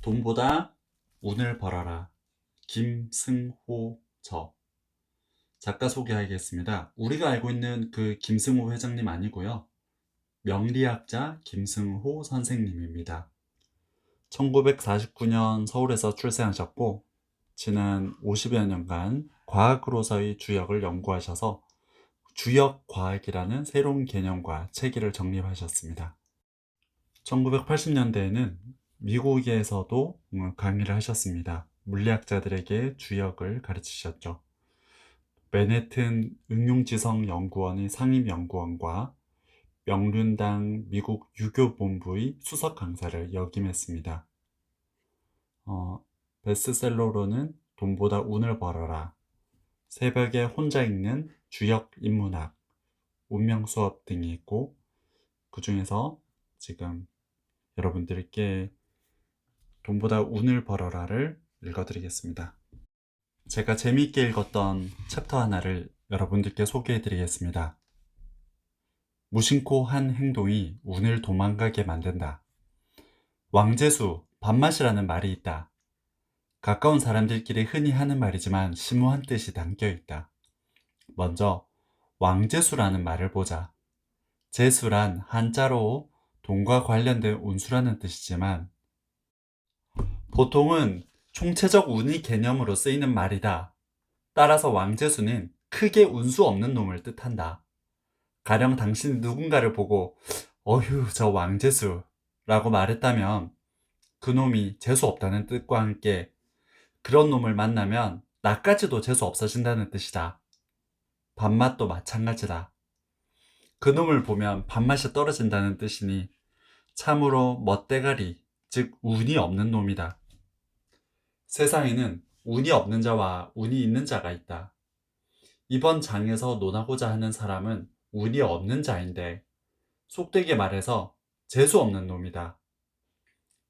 돈보다 운을 벌어라. 김승호 저. 작가 소개하겠습니다. 우리가 알고 있는 그 김승호 회장님 아니고요. 명리학자 김승호 선생님입니다. 1949년 서울에서 출생하셨고 지난 50여 년간 과학으로서의 주역을 연구하셔서 주역과학이라는 새로운 개념과 체계를 정립하셨습니다. 1980년대에는 미국에서도 강의를 하셨습니다. 물리학자들에게 주역을 가르치셨죠. 맨해튼 응용지성연구원의 상임연구원과 명륜당 미국 유교본부의 수석 강사를 역임했습니다. 베스트셀러로는 돈보다 운을 벌어라, 새벽에 혼자 읽는 주역 인문학, 운명수업 등이 있고 그 중에서 지금 여러분들께 돈보다 운을 벌어라를 읽어드리겠습니다. 제가 재미있게 읽었던 챕터 하나를 여러분들께 소개해드리겠습니다. 무심코 한 행동이 운을 도망가게 만든다. 왕재수, 밥맛이라는 말이 있다. 가까운 사람들끼리 흔히 하는 말이지만 심오한 뜻이 담겨있다. 먼저 왕재수라는 말을 보자. 재수란 한자로 돈과 관련된 운수라는 뜻이지만 보통은 총체적 운의 개념으로 쓰이는 말이다. 따라서 왕재수는 크게 운수 없는 놈을 뜻한다. 가령 당신이 누군가를 보고 어휴 저 왕재수 라고 말했다면 그 놈이 재수 없다는 뜻과 함께 그런 놈을 만나면 나까지도 재수 없어진다는 뜻이다. 밥맛도 마찬가지다. 그 놈을 보면 밥맛이 떨어진다는 뜻이니 참으로 멋대가리, 즉 운이 없는 놈이다. 세상에는 운이 없는 자와 운이 있는 자가 있다. 이번 장에서 논하고자 하는 사람은 운이 없는 자인데 속되게 말해서 재수 없는 놈이다.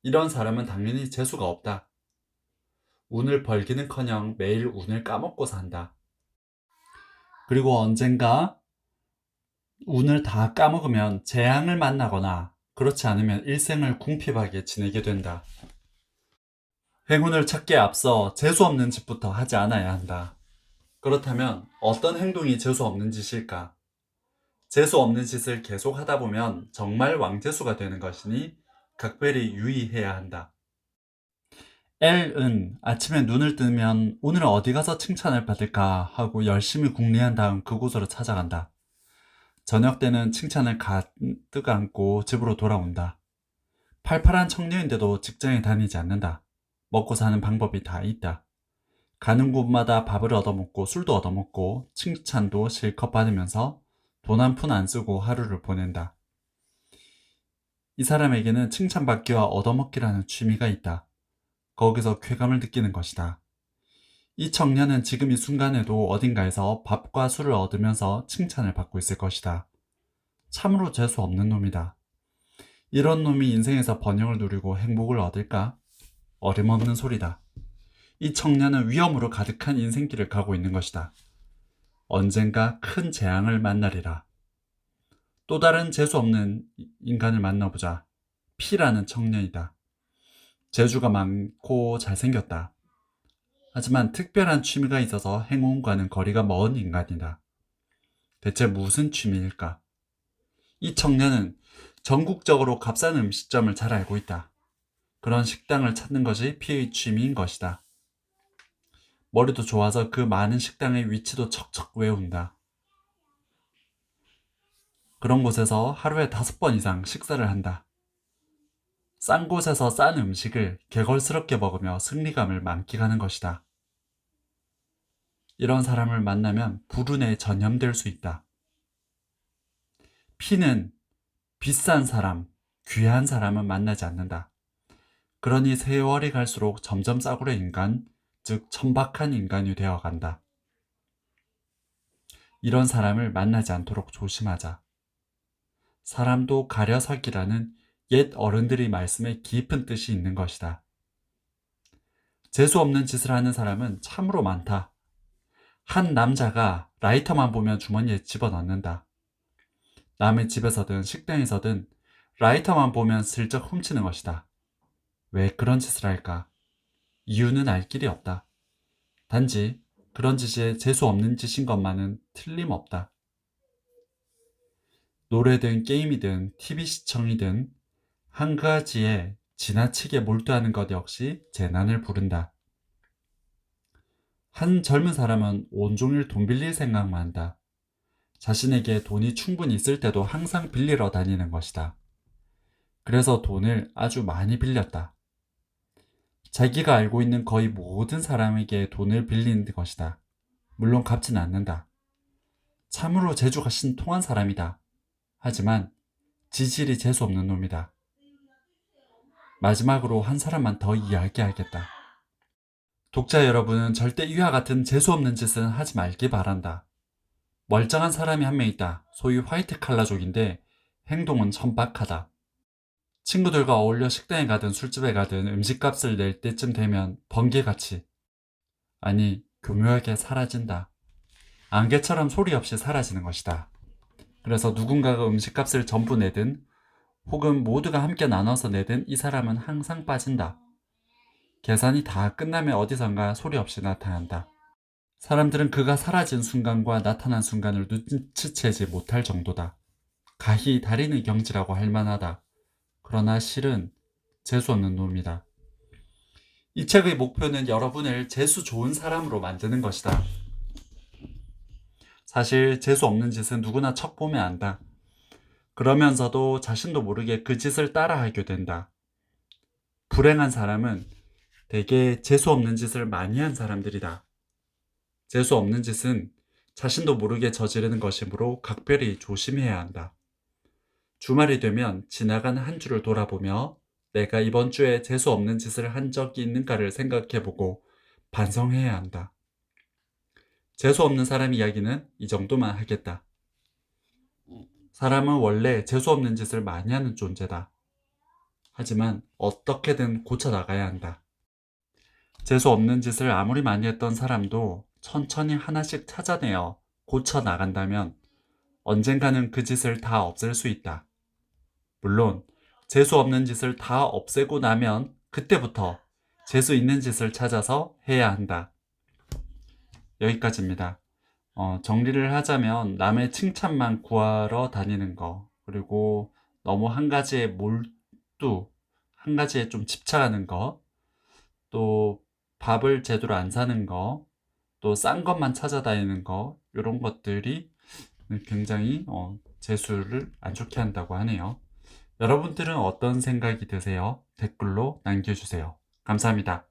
이런 사람은 당연히 재수가 없다. 운을 벌기는커녕 매일 운을 까먹고 산다. 그리고 언젠가 운을 다 까먹으면 재앙을 만나거나 그렇지 않으면 일생을 궁핍하게 지내게 된다. 행운을 찾기에 앞서 재수 없는 짓부터 하지 않아야 한다. 그렇다면 어떤 행동이 재수 없는 짓일까? 재수 없는 짓을 계속 하다 보면 정말 왕재수가 되는 것이니 각별히 유의해야 한다. L은 아침에 눈을 뜨면 오늘 어디 가서 칭찬을 받을까 하고 열심히 궁리한 다음 그곳으로 찾아간다. 저녁 때는 칭찬을 가득 안고 집으로 돌아온다. 팔팔한 청년인데도 직장에 다니지 않는다. 먹고 사는 방법이 다 있다. 가는 곳마다 밥을 얻어먹고 술도 얻어먹고 칭찬도 실컷 받으면서 돈 한 푼 안 쓰고 하루를 보낸다. 이 사람에게는 칭찬받기와 얻어먹기라는 취미가 있다. 거기서 쾌감을 느끼는 것이다. 이 청년은 지금 이 순간에도 어딘가에서 밥과 술을 얻으면서 칭찬을 받고 있을 것이다. 참으로 재수 없는 놈이다. 이런 놈이 인생에서 번영을 누리고 행복을 얻을까? 어림없는 소리다. 이 청년은 위험으로 가득한 인생길을 가고 있는 것이다. 언젠가 큰 재앙을 만나리라. 또 다른 재수 없는 인간을 만나보자. P라는 청년이다. 재주가 많고 잘생겼다. 하지만 특별한 취미가 있어서 행운과는 거리가 먼 인간이다. 대체 무슨 취미일까? 이 청년은 전국적으로 값싼 음식점을 잘 알고 있다. 그런 식당을 찾는 것이 P의 취미인 것이다. 머리도 좋아서 그 많은 식당의 위치도 척척 외운다. 그런 곳에서 하루에 5번 이상 식사를 한다. 싼 곳에서 싼 음식을 개걸스럽게 먹으며 승리감을 만끽하는 것이다. 이런 사람을 만나면 불운에 전염될 수 있다. P는 비싼 사람, 귀한 사람은 만나지 않는다. 그러니 세월이 갈수록 점점 싸구려 인간, 즉 천박한 인간이 되어간다. 이런 사람을 만나지 않도록 조심하자. 사람도 가려서기라는 옛 어른들의 말씀에 깊은 뜻이 있는 것이다. 재수 없는 짓을 하는 사람은 참으로 많다. 한 남자가 라이터만 보면 주머니에 집어넣는다. 남의 집에서든 식당에서든 라이터만 보면 슬쩍 훔치는 것이다. 왜 그런 짓을 할까? 이유는 알 길이 없다. 단지 그런 짓이 재수 없는 짓인 것만은 틀림없다. 노래든 게임이든 TV 시청이든 한 가지에 지나치게 몰두하는 것 역시 재난을 부른다. 한 젊은 사람은 온종일 돈 빌릴 생각만 한다. 자신에게 돈이 충분히 있을 때도 항상 빌리러 다니는 것이다. 그래서 돈을 아주 많이 빌렸다. 자기가 알고 있는 거의 모든 사람에게 돈을 빌리는 것이다. 물론 갚지는 않는다. 참으로 재주가 신통한 사람이다. 하지만 지질이 재수없는 놈이다. 마지막으로 한 사람만 더 이야기하겠다. 독자 여러분은 절대 이와 같은 재수없는 짓은 하지 말기 바란다. 멀쩡한 사람이 한 명 있다. 소위 화이트 칼라족인데 행동은 천박하다. 친구들과 어울려 식당에 가든 술집에 가든 음식값을 낼 때쯤 되면 번개같이, 아니 교묘하게 사라진다. 안개처럼 소리 없이 사라지는 것이다. 그래서 누군가가 음식값을 전부 내든 혹은 모두가 함께 나눠서 내든 이 사람은 항상 빠진다. 계산이 다 끝나면 어디선가 소리 없이 나타난다. 사람들은 그가 사라진 순간과 나타난 순간을 눈치채지 못할 정도다. 가히 다리는 경지라고 할 만하다. 그러나 실은 재수없는 놈이다. 이 책의 목표는 여러분을 재수 좋은 사람으로 만드는 것이다. 사실 재수 없는 짓은 누구나 척 보면 안다. 그러면서도 자신도 모르게 그 짓을 따라하게 된다. 불행한 사람은 대개 재수 없는 짓을 많이 한 사람들이다. 재수 없는 짓은 자신도 모르게 저지르는 것이므로 각별히 조심해야 한다. 주말이 되면 지나간 한 주를 돌아보며 내가 이번 주에 재수 없는 짓을 한 적이 있는가를 생각해보고 반성해야 한다. 재수 없는 사람 이야기는 이 정도만 하겠다. 사람은 원래 재수 없는 짓을 많이 하는 존재다. 하지만 어떻게든 고쳐나가야 한다. 재수 없는 짓을 아무리 많이 했던 사람도 천천히 하나씩 찾아내어 고쳐나간다면 언젠가는 그 짓을 다 없앨 수 있다. 물론 재수 없는 짓을 다 없애고 나면 그때부터 재수 있는 짓을 찾아서 해야 한다. 여기까지입니다. 정리를 하자면 남의 칭찬만 구하러 다니는 거, 그리고 너무 한 가지에 한 가지에 좀 집착하는 거, 또 밥을 제대로 안 사는 거, 또 싼 것만 찾아다니는 거, 이런 것들이 굉장히 재수를 안 좋게 한다고 하네요. 여러분들은 어떤 생각이 드세요? 댓글로 남겨주세요. 감사합니다.